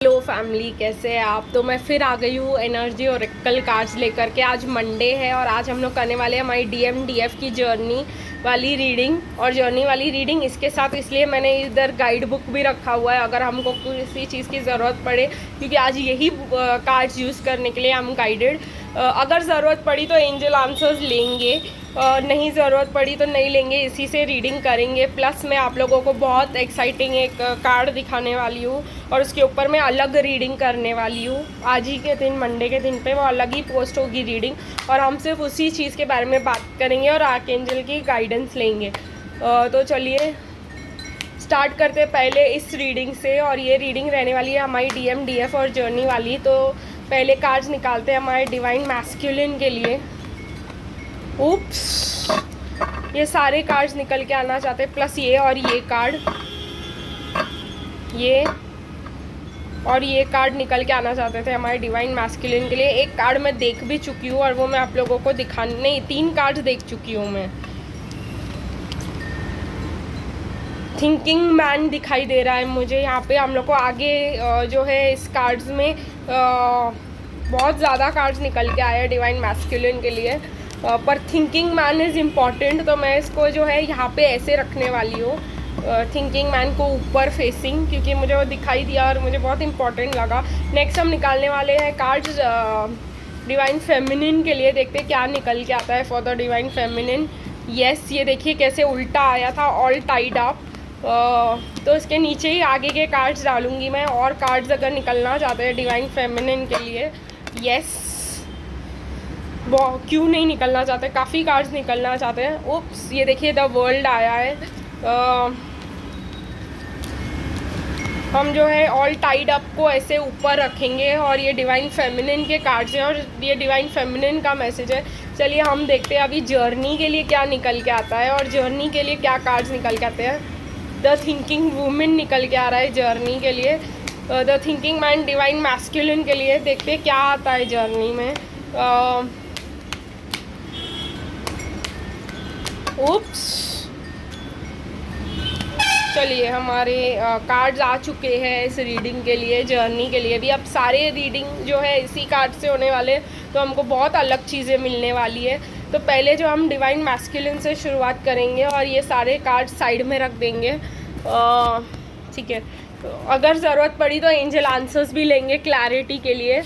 Hello family, कैसे हैं आप। तो मैं फिर आ गई हूँ एनर्जी और ओरेकल कार्ड्स लेकर के। आज मंडे है और आज हम लोग करने वाले हैं हमारी DMDF की जर्नी वाली रीडिंग। और जर्नी वाली रीडिंग इसके साथ इसलिए मैंने इधर गाइड बुक भी रखा हुआ है, अगर हमको किसी चीज़ की ज़रूरत पड़े, क्योंकि आज यही कार्ड्स यूज़ करने के लिए हम गाइडेड। अगर ज़रूरत पड़ी तो एंजल आंसर्स लेंगे, नहीं ज़रूरत पड़ी तो नहीं लेंगे, इसी से रीडिंग करेंगे। प्लस मैं आप लोगों को बहुत एक्साइटिंग एक कार्ड दिखाने वाली हूँ और उसके ऊपर मैं अलग रीडिंग करने वाली हूँ। आज ही के दिन, मंडे के दिन पे वो अलग ही पोस्ट होगी रीडिंग, और हम सिर्फ उसी चीज़ के बारे में बात करेंगे और आर्कएंजल की गाइडेंस लेंगे। तो चलिए स्टार्ट करते पहले इस रीडिंग से। और ये रीडिंग रहने वाली है हमारी DMDF और जर्नी वाली। तो पहले कार्ड्स निकालते हैं हमारे डिवाइन मैस्कुलिन के लिए। उप्स, ये सारे कार्ड्स निकल के आना चाहते हैं, प्लस ये और ये कार्ड, ये और ये कार्ड निकल के आना चाहते थे हमारे डिवाइन मैस्कुलिन के लिए। एक कार्ड मैं देख भी चुकी हूँ और वो मैं आप लोगों को दिखाने, नहीं 3 कार्ड्स देख चुकी हूँ मैं। थिंकिंग मैन दिखाई दे रहा है मुझे यहाँ पे। हम लोग को आगे जो है इस कार्ड्स में बहुत ज़्यादा कार्ड्स निकल के आए हैं डिवाइन मैस्कुलिन के लिए, पर थिंकिंग मैन इज़ इम्पॉर्टेंट, तो मैं इसको जो है यहाँ पे ऐसे रखने वाली हूँ, थिंकिंग मैन को ऊपर फेसिंग, क्योंकि मुझे वो दिखाई दिया और मुझे बहुत इंपॉर्टेंट लगा। नेक्स्ट हम निकालने वाले हैं कार्ड्स डिवाइन फेमिनिन के लिए। देखते हैं क्या निकल के आता है for the divine feminine. Yes, ये देखिए कैसे उल्टा आया था, ऑल टाइड अप। तो इसके नीचे ही आगे के कार्ड्स डालूंगी मैं, और कार्ड्स अगर निकलना चाहते हैं डिवाइन फेमिनिन के लिए। यस, क्यों नहीं निकलना चाहते, काफ़ी कार्ड्स निकलना चाहते हैं। उप्स, ये देखिए द वर्ल्ड आया है। हम जो है ऑल टाइड अप को ऐसे ऊपर रखेंगे और ये डिवाइन फेमिनिन के कार्ड्स हैं और ये डिवाइन फेमिनिन का मैसेज है। चलिए हम देखते हैं अभी जर्नी के लिए क्या निकल के आता है और जर्नी के लिए क्या कार्ड्स निकल के आते हैं। द थिंकिंग वुमेन निकल के आ रहा है जर्नी के लिए। The thinking man divine masculine के लिए। देखते हैं क्या आता है जर्नी में। उप्स, चलिए हमारे कार्ड्स आ चुके हैं इस रीडिंग के लिए, जर्नी के लिए भी। अब सारे रीडिंग जो है इसी कार्ड से होने वाले, तो हमको बहुत अलग चीज़ें मिलने वाली है। तो पहले जो हम डिवाइन मैस्कुलिन से शुरुआत करेंगे और ये सारे कार्ड साइड में रख देंगे, ठीक है। तो अगर ज़रूरत पड़ी तो एंजल आंसर्स भी लेंगे क्लैरिटी के लिए।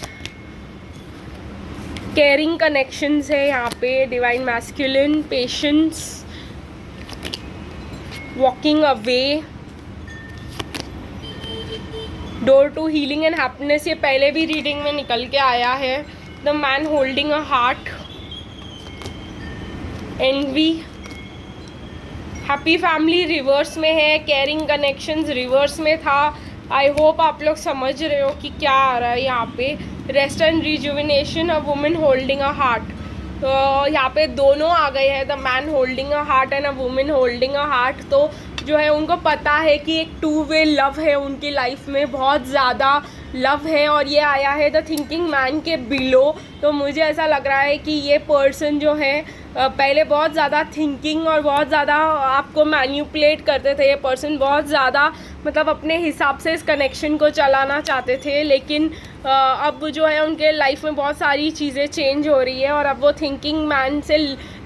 केयरिंग कनेक्शंस है यहाँ पे, divine masculine, patience, walking away, door to healing and happiness, ये पहले भी रीडिंग में निकल के आया है। The man holding a heart, envy, happy family reverse में है, केयरिंग कनेक्शंस रिवर्स में था। आई होप आप लोग समझ रहे हो कि क्या आ रहा है यहाँ पे। Rest and rejuvenation, a women holding a heart. तो यहाँ पे दोनों आ गए हैं, the man holding a heart and a women holding a heart. तो जो है उनको पता है कि एक 2 वे लव है उनकी लाइफ में, बहुत ज़्यादा लव है। और ये आया है द थिंकिंग मैन के बिलो। तो मुझे ऐसा लग रहा है कि ये पर्सन जो है पहले बहुत ज़्यादा थिंकिंग और बहुत ज़्यादा आपको मैन्युपुलेट करते थे। ये पर्सन बहुत ज़्यादा मतलब अपने हिसाब से इस कनेक्शन को चलाना चाहते थे, लेकिन अब जो है उनके लाइफ में बहुत सारी चीज़ें चेंज हो रही है और अब वो थिंकिंग मैन से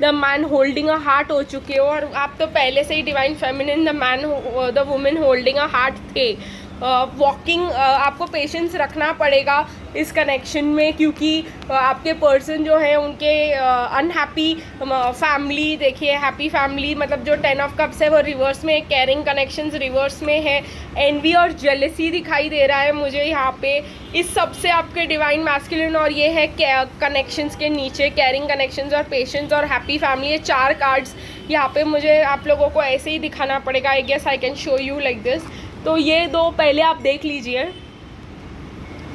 the man holding a heart हो चुके हो। और आप तो पहले से ही divine feminine the women holding a heart थे। वॉकिंग, आपको पेशेंस रखना पड़ेगा इस कनेक्शन में, क्योंकि आपके पर्सन जो है उनके अनहैप्पी फैमिली, देखिए हैप्पी फैमिली मतलब जो 10 ऑफ कप्स है वो रिवर्स में है, केयरिंग कनेक्शंस रिवर्स में है, एनवी और जेलसी दिखाई दे रहा है मुझे यहाँ पे। इस सब से आपके डिवाइन मैस्कुलिन और ये है कनेक्शंस के नीचे केयरिंग कनेक्शंस और पेशेंस और हैप्पी फैमिली। ये 4 कार्ड्स यहाँ पे मुझे आप लोगों को ऐसे ही दिखाना पड़ेगा। I guess I can show you like this. तो ये 2 पहले आप देख लीजिए,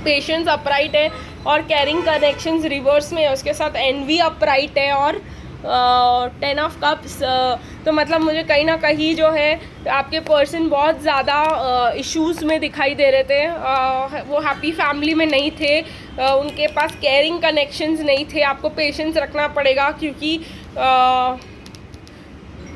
पेशेंस अपराइट है और कैरिंग कनेक्शंस रिवर्स में है, उसके साथ एनवी अपराइट है और 10 ऑफ कप्स। तो मतलब मुझे कहीं ना कहीं जो है आपके पर्सन बहुत ज़्यादा इश्यूज़ में दिखाई दे रहे थे। वो हैप्पी फैमिली में नहीं थे, उनके पास केयरिंग कनेक्शंस नहीं थे। आपको पेशेंस रखना पड़ेगा, क्योंकि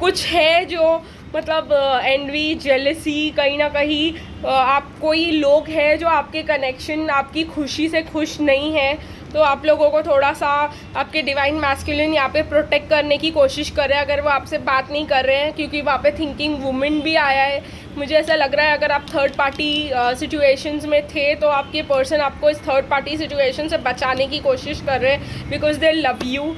कुछ है जो मतलब एनवी, जेलसी, कहीं ना कहीं आप कोई लोग हैं जो आपके कनेक्शन, आपकी खुशी से खुश नहीं है, तो आप लोगों को थोड़ा सा आपके डिवाइन मैस्कुलिन यहाँ पे प्रोटेक्ट करने की कोशिश कर रहे हैं अगर वो आपसे बात नहीं कर रहे हैं, क्योंकि वहाँ पे थिंकिंग वुमेन भी आया है। मुझे ऐसा लग रहा है अगर आप थर्ड पार्टी सिचुएशंस में थे तो आपके पर्सन आपको इस थर्ड पार्टी सिचुएशन से बचाने की कोशिश कर रहे हैं, बिकॉज दे लव यू।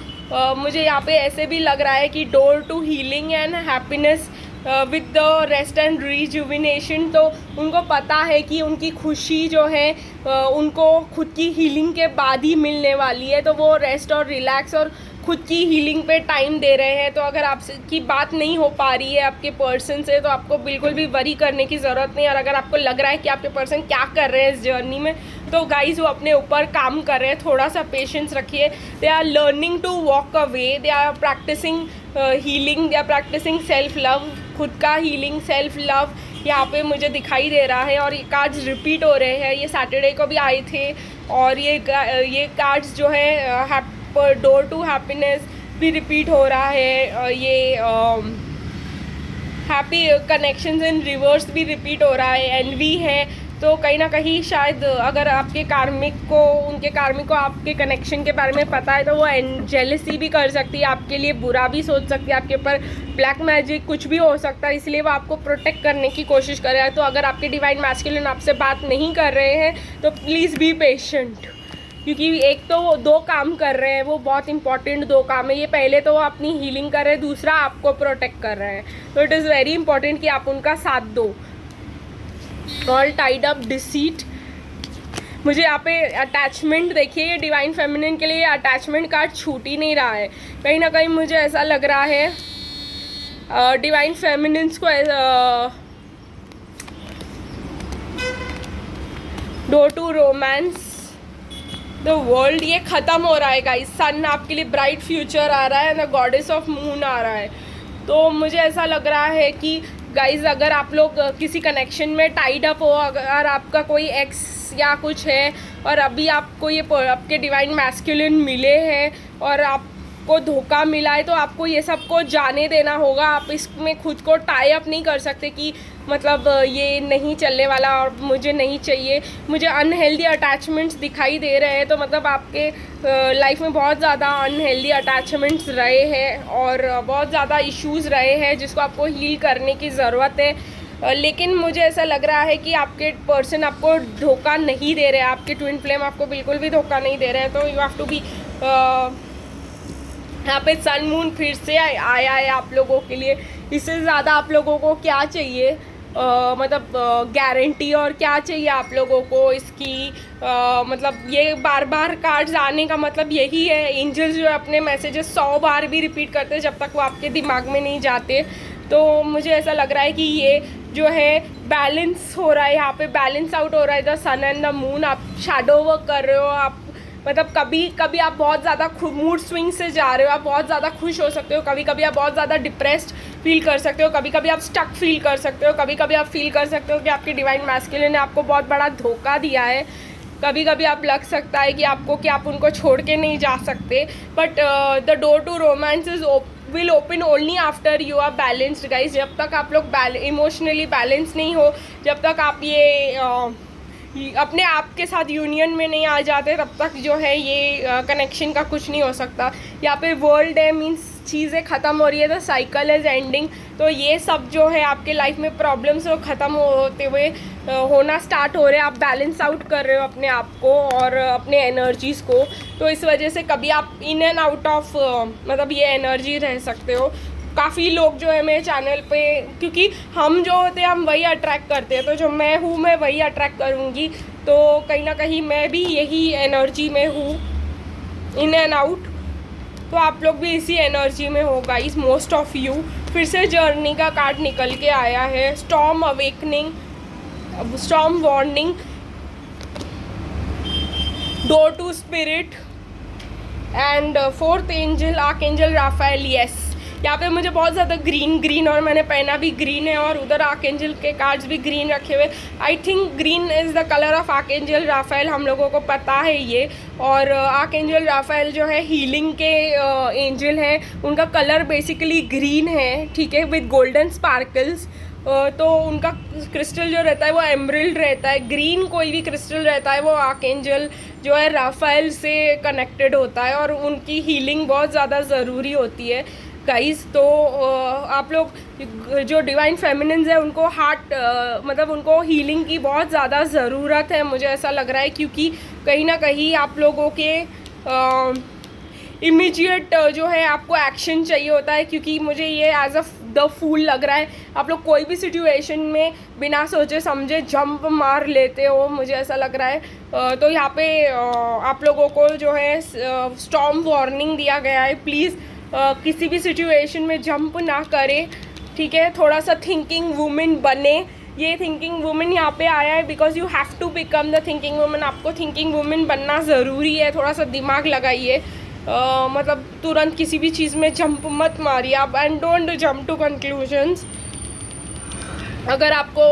मुझे यहाँ पे ऐसे भी लग रहा है कि door to healing and happiness with the rest and rejuvenation. तो उनको पता है कि उनकी खुशी जो है उनको खुद की हीलिंग के बाद ही मिलने वाली है, तो वो रेस्ट और रिलैक्स और खुद की हीलिंग पे टाइम दे रहे हैं। तो अगर आपसे की बात नहीं हो पा रही है आपके पर्सन से, तो आपको बिल्कुल भी वरी करने की ज़रूरत नहीं। और अगर आपको लग रहा है कि आपके पर्सन क्या कर रहे हैं इस जर्नी में, तो गाइज वो अपने ऊपर काम कर रहे हैं, थोड़ा सा पेशेंस रखिए। They are learning to walk away, they are practicing healing, they are practicing self love, खुद का हीलिंग, सेल्फ लव यहाँ पे मुझे दिखाई दे रहा है। और ये कार्ड्स रिपीट हो रहे हैं, ये सैटरडे को भी आए थे, और ये कार्ड्स जो है डोर टू हैप्पीनेस भी रिपीट हो रहा है, ये हैप्पी कनेक्शंस इन रिवर्स भी रिपीट हो रहा है, एनवी है। तो कहीं ना कहीं शायद अगर आपके कार्मिक को, उनके कार्मिक को आपके कनेक्शन के बारे में पता है, तो वो जेलसी भी कर सकती है, आपके लिए बुरा भी सोच सकती है, आपके ऊपर ब्लैक मैजिक कुछ भी हो सकता है, इसलिए वो आपको प्रोटेक्ट करने की कोशिश कर रहा है। तो अगर आपके डिवाइन मैस्कुलिन आपसे बात नहीं कर रहे हैं तो प्लीज़ बी पेशेंट, क्योंकि एक तो वो दो काम कर रहे हैं, वो बहुत इंपॉर्टेंट दो काम है। ये पहले तो वो अपनी हीलिंग कर रहे हैं, दूसरा आपको प्रोटेक्ट कर रहे हैं, तो इट इज़ वेरी इंपॉर्टेंट कि आप उनका साथ दो। ऑल टाइड अप, डिसीट, मुझे यहाँ पे अटैचमेंट देखिए, ये डिवाइन फेमिनिन के लिए अटैचमेंट कार्ड छूट ही नहीं रहा है। कहीं ना कहीं मुझे ऐसा लग रहा है डिवाइन फेमिनिन्स को door to romance the world, ये ख़त्म हो रहा है गाइस। सन आपके लिए ब्राइट फ्यूचर आ रहा है, द गॉडेस ऑफ मून आ रहा है। तो मुझे ऐसा लग रहा है कि गाइस अगर आप लोग किसी कनेक्शन में टाइड अप हो, अगर आपका कोई एक्स या कुछ है और अभी आपको ये आपके डिवाइन मैस्कुलिन मिले हैं और आपको धोखा मिला है, तो आपको ये सब को जाने देना होगा। आप इसमें खुद को टाई अप नहीं कर सकते कि मतलब ये नहीं चलने वाला और मुझे नहीं चाहिए। मुझे अनहेल्दी अटैचमेंट्स दिखाई दे रहे हैं, तो मतलब आपके लाइफ में बहुत ज़्यादा अनहेल्दी अटैचमेंट्स रहे हैं और बहुत ज़्यादा इश्यूज़ रहे हैं जिसको आपको हील करने की ज़रूरत है। लेकिन मुझे ऐसा लग रहा है कि आपके पर्सन आपको धोखा नहीं दे रहे हैं, आपके ट्विन फ्लेम आपको बिल्कुल भी धोखा नहीं दे रहे हैं। तो यू हैव टू बी, यहाँ पे सन मून फिर से आया है आप लोगों के लिए। इससे ज़्यादा आप लोगों को क्या चाहिए, मतलब गारंटी और क्या चाहिए आप लोगों को इसकी, मतलब ये बार बार कार्ड्स आने का मतलब यही है। एंजल्स जो अपने मैसेजेस 100 बार भी रिपीट करते हैं जब तक वो आपके दिमाग में नहीं जाते। तो मुझे ऐसा लग रहा है कि ये जो है बैलेंस हो रहा है, यहाँ पे बैलेंस आउट हो रहा है the sun and the moon. आप शैडो वर्क कर रहे हो, आप मतलब कभी कभी आप बहुत ज़्यादा मूड स्विंग से जा रहे हो, आप बहुत ज़्यादा खुश हो सकते हो, कभी कभी आप बहुत ज़्यादा डिप्रेस्ड फील कर सकते हो, कभी कभी आप स्टक फील कर सकते हो, कभी कभी आप फील कर सकते हो कि आपके डिवाइन मैस्कुलिन ने आपको बहुत बड़ा धोखा दिया है। कभी कभी आप लग सकता है कि आपको कि आप उनको छोड़ के नहीं जा सकते। But the door to romance is will open only after you are balanced guys. जब तक आप लोग इमोशनली बैलेंस नहीं हो, जब तक आप ये अपने आप के साथ यूनियन में नहीं आ जाते, तब तक जो है ये कनेक्शन का कुछ नहीं हो सकता। यहाँ पे वर्ल्ड है मीन्स चीज़ें ख़त्म हो रही है, द साइकिल इज़ एंडिंग। तो ये सब जो है आपके लाइफ में प्रॉब्लम्स वो ख़त्म होते हुए होना स्टार्ट हो रहे हैं। आप बैलेंस आउट कर रहे हो अपने आप को और अपने एनर्जीज़ को। तो इस वजह से कभी आप इन एंड आउट ऑफ मतलब ये एनर्जी रह सकते हो। काफ़ी लोग जो है मेरे चैनल पे, क्योंकि हम जो होते हैं हम वही अट्रैक्ट करते हैं, तो जो मैं हूँ मैं वही अट्रैक्ट करूँगी। तो कहीं ना कहीं मैं भी यही एनर्जी में हूँ, इन एंड आउट। तो आप लोग भी इसी एनर्जी में हो गाइस, मोस्ट ऑफ यू। फिर से जर्नी का कार्ड निकल के आया है, storm awakening, storm warning, door to spirit and fourth angel archangel Raphael. Yes, यहाँ पे मुझे बहुत ज़्यादा ग्रीन और मैंने पहना भी ग्रीन है, और उधर आर्कएंजल के कार्ड्स भी ग्रीन रखे हुए। I think green is the colour of archangel Raphael, हम लोगों को पता है ये। और आर्कएंजल राफेल जो है हीलिंग के एंजल हैं, उनका कलर बेसिकली ग्रीन है, ठीक है, विद गोल्डन स्पार्कल्स। तो उनका क्रिस्टल जो रहता है वो एमरल्ड रहता है। ग्रीन कोई भी क्रिस्टल रहता है वो आर्कएंजल जो है राफेल से कनेक्टेड होता है, और उनकी हीलिंग बहुत ज़्यादा ज़रूरी होती है गाइस। तो आप लोग जो डिवाइन फेमिनिन्स है उनको मतलब उनको हीलिंग की बहुत ज़्यादा ज़रूरत है, मुझे ऐसा लग रहा है, क्योंकि कहीं ना कहीं आप लोगों के इमीडिएट जो है आपको एक्शन चाहिए होता है, क्योंकि मुझे ये एज अ द फूल लग रहा है। आप लोग कोई भी सिचुएशन में बिना सोचे समझे जंप मार लेते हो, मुझे ऐसा लग रहा है। तो यहाँ पे आप लोगों को जो है स्टॉर्म वार्निंग दिया गया है, प्लीज़ किसी भी सिचुएशन में जंप ना करें, ठीक है। थोड़ा सा थिंकिंग वुमेन बने। ये थिंकिंग वुमेन यहाँ पे आया है because you have to become the thinking women. आपको थिंकिंग वुमेन बनना ज़रूरी है। थोड़ा सा दिमाग लगाइए, मतलब तुरंत किसी भी चीज़ में जंप मत मारिए आप, and don't jump to conclusions. अगर आपको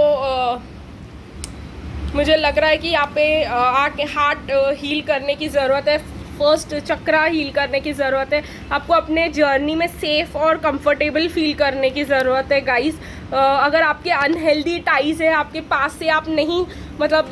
मुझे लग रहा है कि यहाँ पे आके हार्ट हील करने की ज़रूरत है, फर्स्ट चक्रा हील करने की ज़रूरत है। आपको अपने जर्नी में सेफ़ और कंफर्टेबल फील करने की ज़रूरत है गाइस। अगर आपके अनहेल्दी टाइज है आपके पास से, आप नहीं मतलब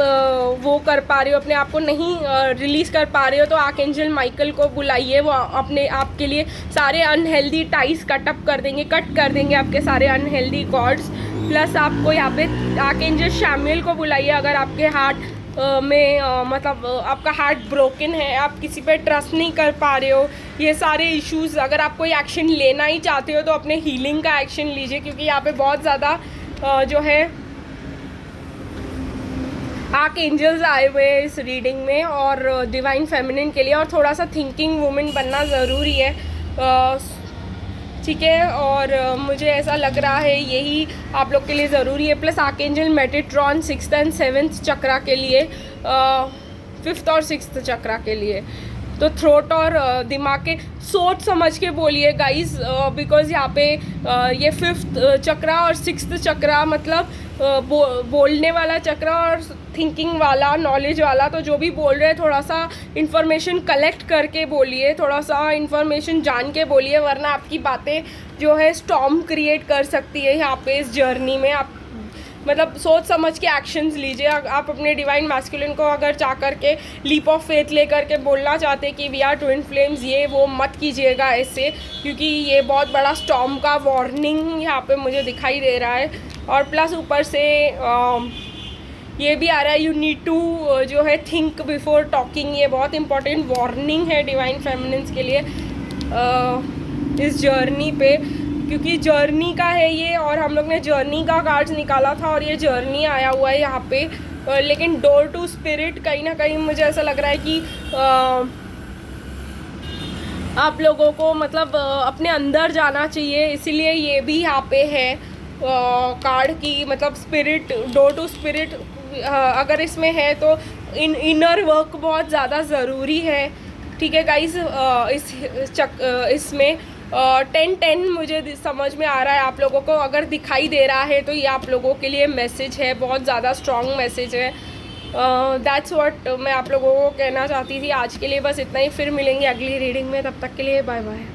वो कर पा रहे हो, अपने आप को नहीं रिलीज़ कर पा रहे हो, तो आर्कएंजल माइकल को बुलाइए। वो अपने आप के लिए सारे अनहेल्दी टाइज कट कर देंगे आपके सारे अनहेल्दी कॉर्ड्स। प्लस आपको यहाँ पे आर्कएंजल शैमुएल को बुलाइए अगर आपके हार्ट में मतलब आपका हार्ट ब्रोकन है, आप किसी पे ट्रस्ट नहीं कर पा रहे हो, ये सारे इश्यूज़, अगर आप कोई एक्शन लेना ही चाहते हो तो अपने हीलिंग का एक्शन लीजिए, क्योंकि यहाँ पे बहुत ज़्यादा जो है आर्कएंजल्स आए हुए हैं इस रीडिंग में, और डिवाइन फेमिनिन के लिए। और थोड़ा सा थिंकिंग वुमेन बनना ज़रूरी है, ठीक है। और मुझे ऐसा लग रहा है यही आप लोग के लिए ज़रूरी है। Plus archangel Metatron 6th and 7th चक्रा के लिए, 5th और 6th चक्रा के लिए, तो थ्रोट और दिमाग के सोच समझ के बोलिए गाइस, बिकॉज़ यहाँ पे ये 5th चक्रा और 6th चक्रा मतलब बोलने वाला चक्रा और थिंकिंग वाला, नॉलेज वाला। तो जो भी बोल रहे हैं थोड़ा सा इन्फॉर्मेशन कलेक्ट करके बोलिए, थोड़ा सा इन्फॉर्मेशन जान के बोलिए, वरना आपकी बातें जो है स्टॉर्म क्रिएट कर सकती है यहाँ पे इस जर्नी में। आप मतलब सोच समझ के एक्शंस लीजिए। आप अपने डिवाइन मैस्कुलिन को अगर चाह करके लीप ऑफ फेथ ले करके बोलना चाहते कि वी आर ट्विन फ्लेम्स, ये वो मत कीजिएगा ऐसे, क्योंकि ये बहुत बड़ा स्टॉर्म का वार्निंग यहाँ पे मुझे दिखाई दे रहा है। और प्लस ऊपर से ये भी आ रहा है, यू नीड टू जो है थिंक बिफोर टॉकिंग। ये बहुत इंपॉर्टेंट वार्निंग है डिवाइन फेमिनिन्स के लिए इस जर्नी पे, क्योंकि जर्नी का है ये, और हम लोग ने जर्नी का कार्ड्स निकाला था और ये जर्नी आया हुआ है यहाँ पे। लेकिन डोर टू स्पिरिट, कहीं ना कहीं मुझे ऐसा लग रहा है कि आप लोगों को मतलब अपने अंदर जाना चाहिए, इसीलिए ये भी यहाँ पे है कार्ड की मतलब स्पिरिट, डोर टू स्पिरिट अगर इसमें है तो इनर वर्क बहुत ज़्यादा ज़रूरी है, ठीक है गाइस। इसमें 10-10 मुझे समझ में आ रहा है आप लोगों को अगर दिखाई दे रहा है तो ये आप लोगों के लिए मैसेज है, बहुत ज़्यादा स्ट्रॉन्ग मैसेज है। दैट्स व्हाट मैं आप लोगों को कहना चाहती थी। आज के लिए बस इतना ही, फिर मिलेंगे अगली रीडिंग में, तब तक के लिए बाय बाय।